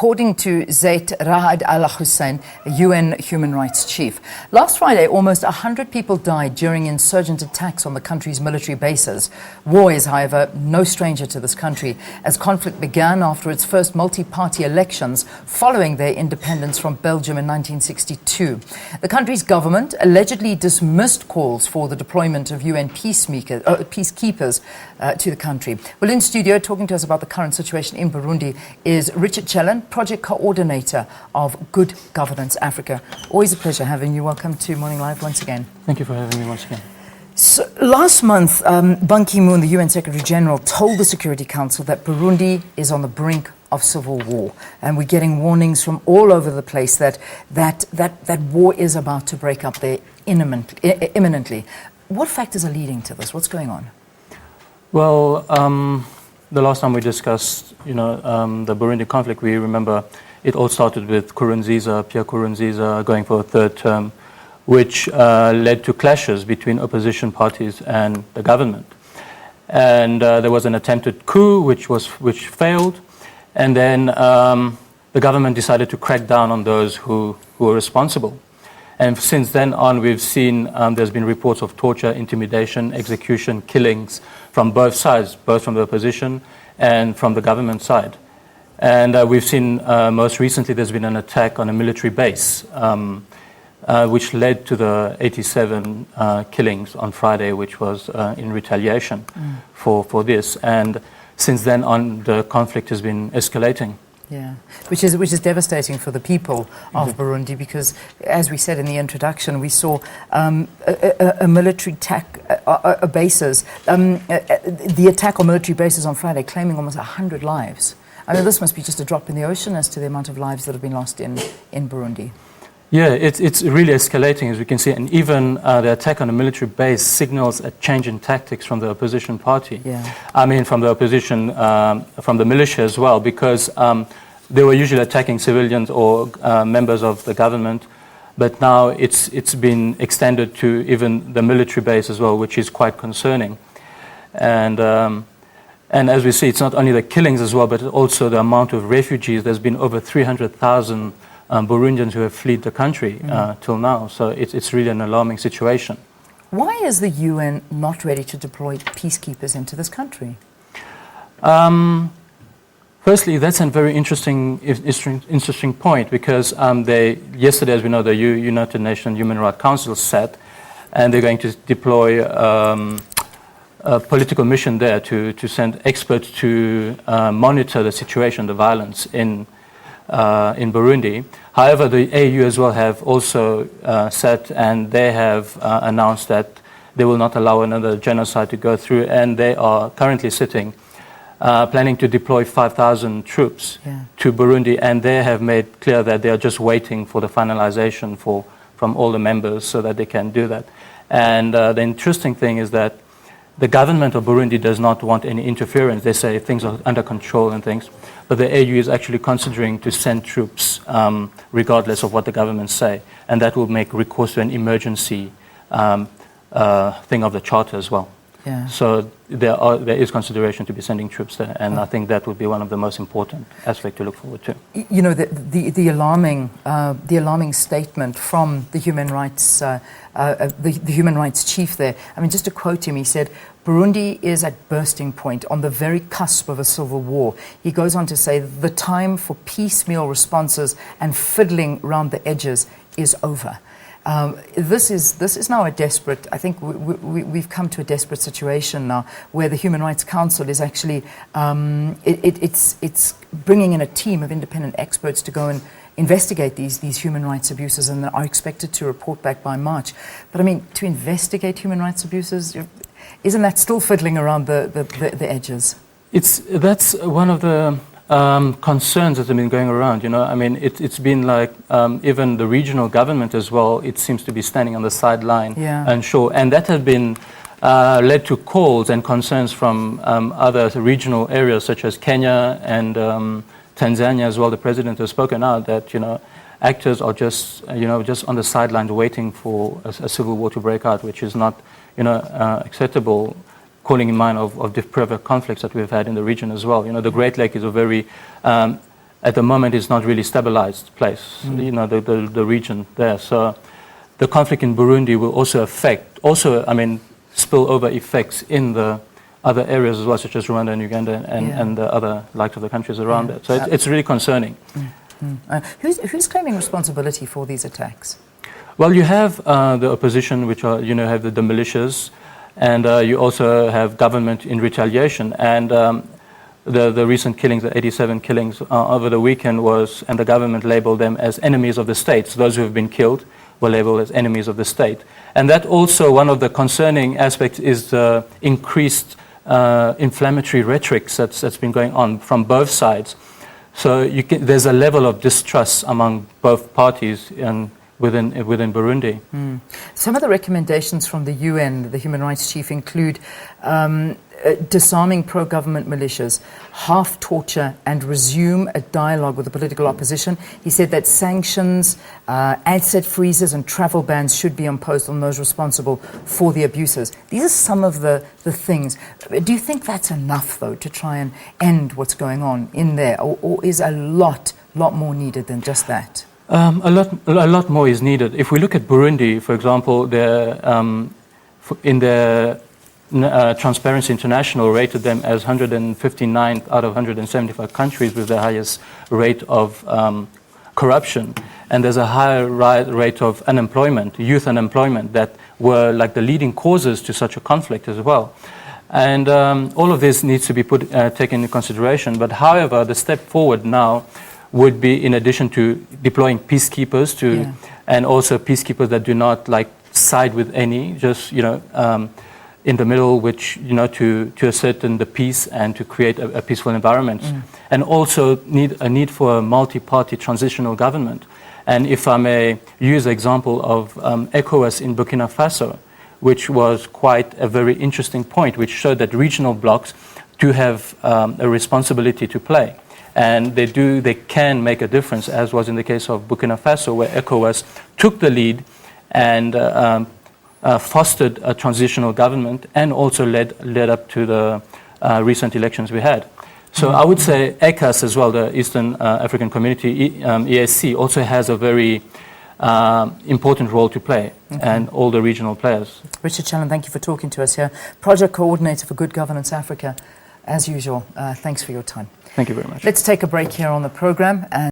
According to Zeid Ra'ad Al Hussein, a UN human rights chief. Last Friday, almost 100 people died during insurgent attacks on the country's military bases. War is, however, no stranger to this country, as conflict began after its first multi-party elections following their independence from Belgium in 1962. The country's government allegedly dismissed calls for the deployment of UN peacekeepers to the country. Well, in studio, talking to us about the current situation in Burundi is Richard Chelin, Project Coordinator of Good Governance Africa. Always a pleasure having you. Welcome to Morning Live once again. Thank you for having me once again. So, last month, Ban Ki-moon, the UN Secretary General, told the Security Council that Burundi is on the brink of civil war. And we're getting warnings from all over the place that war is about to break up there imminently. What factors are leading to this? What's going on? Well, the last time we discussed, the Burundi conflict, we remember it all started with Pierre Nkurunziza going for a third term, which led to clashes between opposition parties and the government. And there was an attempted coup, which failed, and then the government decided to crack down on those who were responsible. And since then on, we've seen there's been reports of torture, intimidation, execution, killings from both sides, both from the opposition and from the government side. And we've seen most recently there's been an attack on a military base, which led to the 87 killings on Friday, which was in retaliation for this. And since then on, the conflict has been escalating. Yeah, which is devastating for the people of Burundi, because, as we said in the introduction, we saw a military attack bases, the attack on military bases on Friday, claiming almost 100 lives. I mean, this must be just a drop in the ocean as to the amount of lives that have been lost in Burundi. Yeah, it's really escalating, as we can see, and even the attack on a military base signals a change in tactics from the opposition party. Yeah. I mean, from the opposition, from the militia as well, because they were usually attacking civilians or members of the government, but now it's been extended to even the military base as well, which is quite concerning. And as we see, it's not only the killings as well, but also the amount of refugees. There's been over 300,000 Burundians who have fled the country till now. So it's really an alarming situation. Why is the UN not ready to deploy peacekeepers into this country? Firstly, that's a very interesting point, because yesterday, as we know, the United Nations Human Rights Council sat, and they're going to deploy a political mission there to send experts to monitor the situation, the violence in Burundi. However, the AU as well have also sat, and they have announced that they will not allow another genocide to go through, and they are currently sitting, planning to deploy 5,000 troops to Burundi, and they have made clear that they are just waiting for the finalization from all the members so that they can do that. And the interesting thing is that the government of Burundi does not want any interference. They say things are under control and things. But the AU is actually considering to send troops regardless of what the government say. And that will make recourse to an emergency thing of the charter as well. Yeah. So there is consideration to be sending troops there. And I think that would be one of the most important aspects to look forward to. You know, the alarming statement from the human rights chief there. I mean, just to quote him, he said, "Burundi is at bursting point, on the very cusp of a civil war." He goes on to say, "The time for piecemeal responses and fiddling round the edges is over." This is now a desperate. I think we've come to a desperate situation now, where the Human Rights Council is actually it's bringing in a team of independent experts to go and investigate these human rights abuses, and are expected to report back by March. But I mean, to investigate human rights abuses, isn't that still fiddling around the edges? That's one of the concerns that have been going around. I mean, it's been like even the regional government as well. It seems to be standing on the sideline, unsure, and that has been led to calls and concerns from other regional areas such as Kenya and Tanzania as well. The president has spoken out that actors are just on the sidelines waiting for a civil war to break out, which is not acceptable calling in mind of the previous conflicts that we've had in the region as well. You know, the Great Lake is a very at the moment is not really stabilized place, the region there. So the conflict in Burundi will also spill over effects in the other areas as well, such as Rwanda and Uganda and the other likes of the countries around it. So it's really concerning. Who's claiming responsibility for these attacks? Well, you have the opposition, which are, have the militias, and you also have government in retaliation. And the recent killings, the 87 killings over the weekend and the government labeled them as enemies of the state. So those who have been killed were labeled as enemies of the state. And that also, one of the concerning aspects is the increased inflammatory rhetoric that's been going on from both sides. So there's a level of distrust among both parties within Burundi. Some of the recommendations from the UN, the Human Rights Chief, include disarming pro-government militias, half torture, and resume a dialogue with the political opposition. He said that sanctions, asset freezes, and travel bans should be imposed on those responsible for the abuses. These are some of the things. Do you think that's enough, though, to try and end what's going on in there, or is a lot more needed than just that? A lot more is needed. If we look at Burundi, for example, in the Transparency International rated them as 159th out of 175 countries with the highest rate of corruption. And there's a higher rate of unemployment, youth unemployment, that were like the leading causes to such a conflict as well. And all of this needs to be taken into consideration. But however, the step forward now would be, in addition to deploying peacekeepers and also peacekeepers that do not side with any, just in the middle, which to ascertain the peace and to create a peaceful environment, and also a need for a multi-party transitional government. And if I may use the example of ECOWAS in Burkina Faso, which was quite a very interesting point, which showed that regional blocs do have a responsibility to play. And they can make a difference, as was in the case of Burkina Faso, where ECOWAS took the lead and fostered a transitional government and also led up to the recent elections we had. So I would say ECAS as well, the Eastern African Community, EAC, also has a very important role to play, and all the regional players. Richard Chelin, thank you for talking to us here. Project Coordinator for Good Governance Africa, as usual. Thanks for your time. Thank you very much. Let's take a break here on the program. And